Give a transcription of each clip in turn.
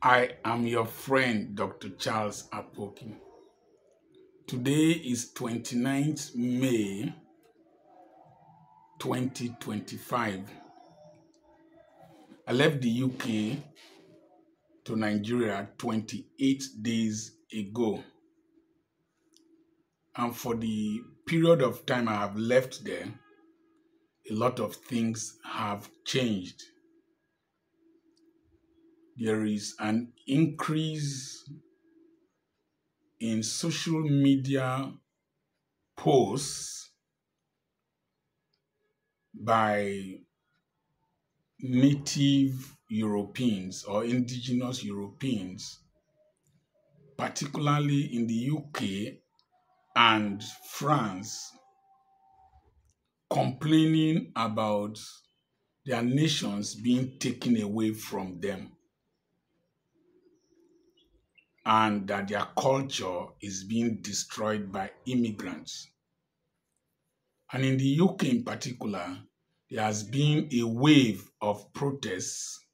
I am your friend, Dr. Charles Apoki. Today is 29th May 2025. I left the UK to Nigeria 28 days ago. And for the period of time I have left there, a lot of things have changed. There is an increase in social media posts by native Europeans or indigenous Europeans, particularly in the UK and France, complaining about their nations being taken away from them and that their culture is being destroyed by immigrants. And in the UK in particular, there has been a wave of protests,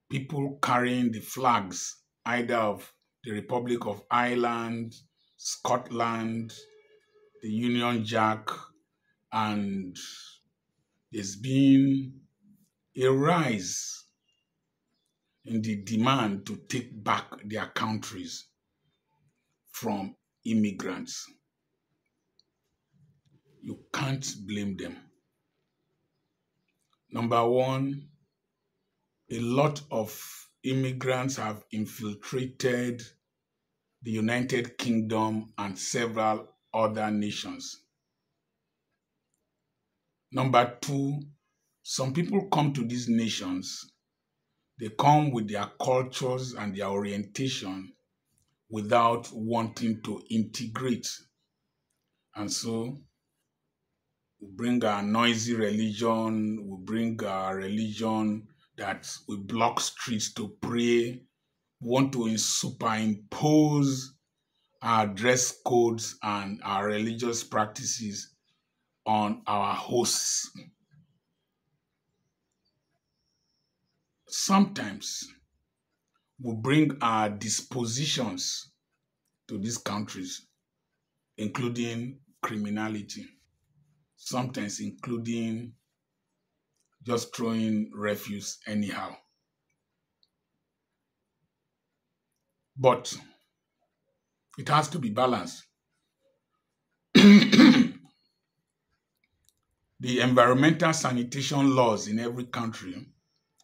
people carrying the flags either of the Republic of Ireland, Scotland, the Union Jack, and there's been a rise in the demand to take back their countries from immigrants. You can't blame them. Number one, a lot of immigrants have infiltrated the United Kingdom and several other nations. Number two, some people come to these nations, they come with their cultures and their orientation without wanting to integrate. And so we bring our noisy religion, we bring our religion that we block streets to pray, we want to superimpose our dress codes and our religious practices on our hosts. Sometimes we bring our dispositions to these countries, including criminality, sometimes including just throwing refuse anyhow. But it has to be balanced. The environmental sanitation laws in every country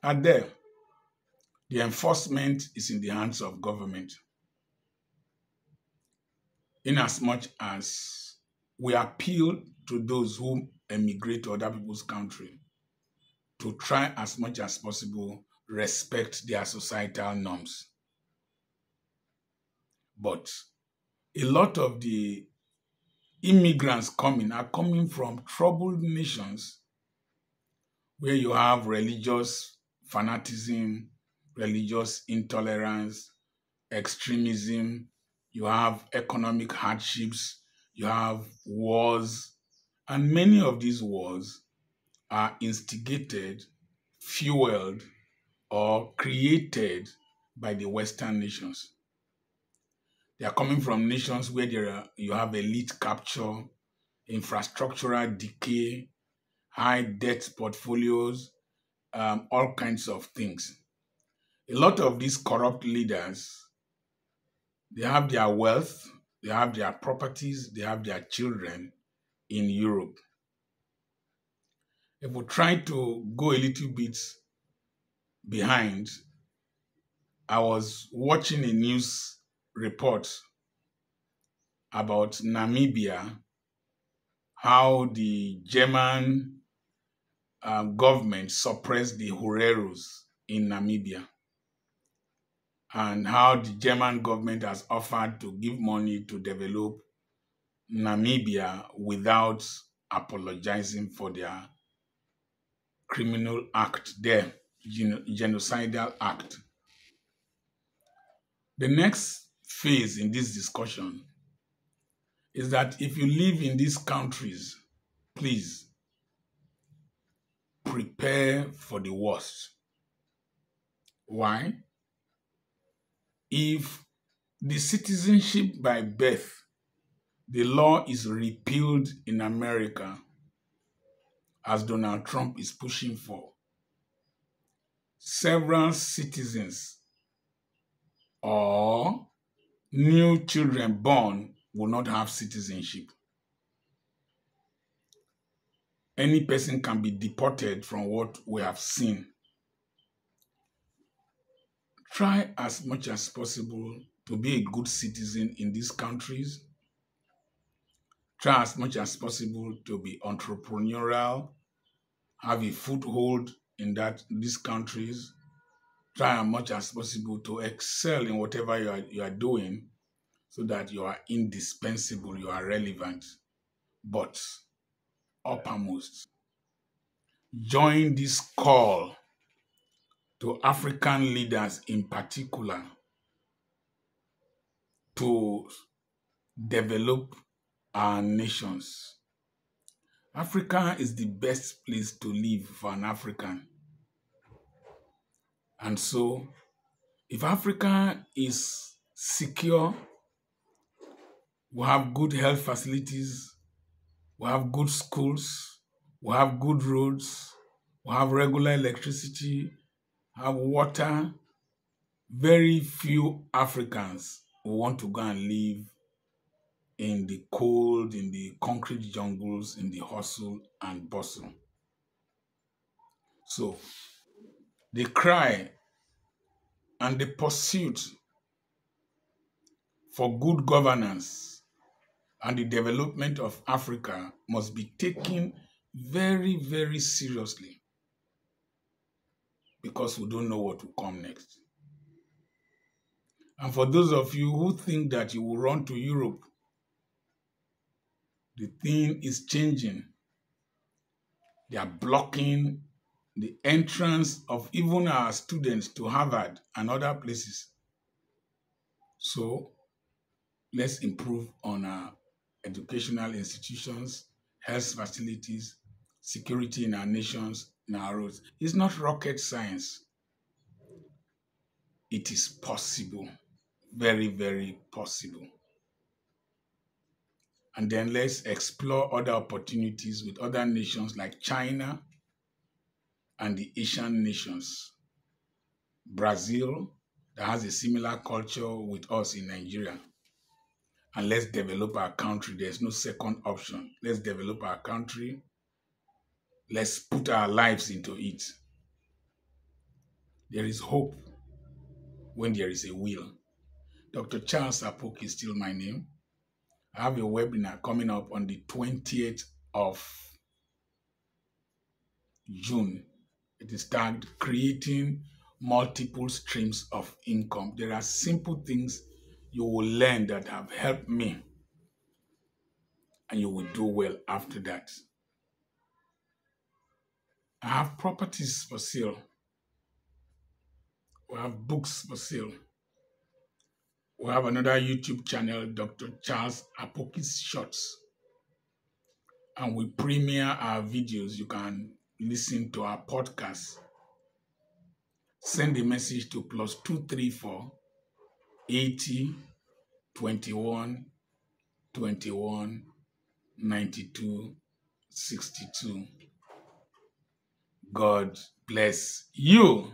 are there. The enforcement is in the hands of government. Inasmuch as we appeal to those who emigrate to other people's country to try as much as possible respect their societal norms. But a lot of the immigrants are coming from troubled nations where you have religious fanaticism, religious intolerance, extremism, you have economic hardships, you have wars, and many of these wars are instigated, fueled, or created by the Western nations. They are coming from nations where you have elite capture, infrastructural decay, high debt portfolios, all kinds of things. A lot of these corrupt leaders, they have their wealth, they have their properties, they have their children in Europe. If we try to go a little bit behind, I was watching a news report about Namibia, how the German government suppressed the Hureros in Namibia, and how the German government has offered to give money to develop Namibia without apologizing for their criminal act there, genocidal act. The next phase in this discussion is that if you live in these countries, please prepare for the worst. Why? If the citizenship by birth, the law is repealed in America, as Donald Trump is pushing for, several citizens or new children born will not have citizenship. Any person can be deported from what we have seen. Try as much as possible to be a good citizen in these countries. Try as much as possible to be entrepreneurial, have a foothold in these countries. Try as much as possible to excel in whatever you are doing so that you are indispensable, you are relevant. But uppermost, join this call to African leaders in particular to develop our nations. Africa is the best place to live for an African. And so, if Africa is secure, we have good health facilities, we have good schools, we have good roads, we have regular electricity, have water. Very few Africans will want to go and live in the cold, in the concrete jungles, in the hustle and bustle. So, the cry and the pursuit for good governance and the development of Africa must be taken very, very seriously, because we don't know what will come next. And for those of you who think that you will run to Europe, the thing is changing. They are blocking the entrance of even our students to Harvard and other places. So let's improve on our educational institutions, health facilities, security in our nations, in our roads. It's not rocket science. It is possible, very, very possible. And then let's explore other opportunities with other nations like China and the Asian nations. Brazil, that has a similar culture with us in Nigeria. And let's develop our country. There's no second option. Let's develop our country. Let's put our lives into it. There is hope when there is a will. Dr. Charles Apoki is still my name. I have a webinar coming up on the 20th of June. It is tagged Creating Multiple Streams of Income. There are simple things you will learn that have helped me, and you will do well after that. I have properties for sale. We have books for sale. We have another YouTube channel, Dr. Charles Apoki's Shorts. And we premiere our videos. You can listen to our podcast. Send a message to +234 80 21 21 92 62. God bless you.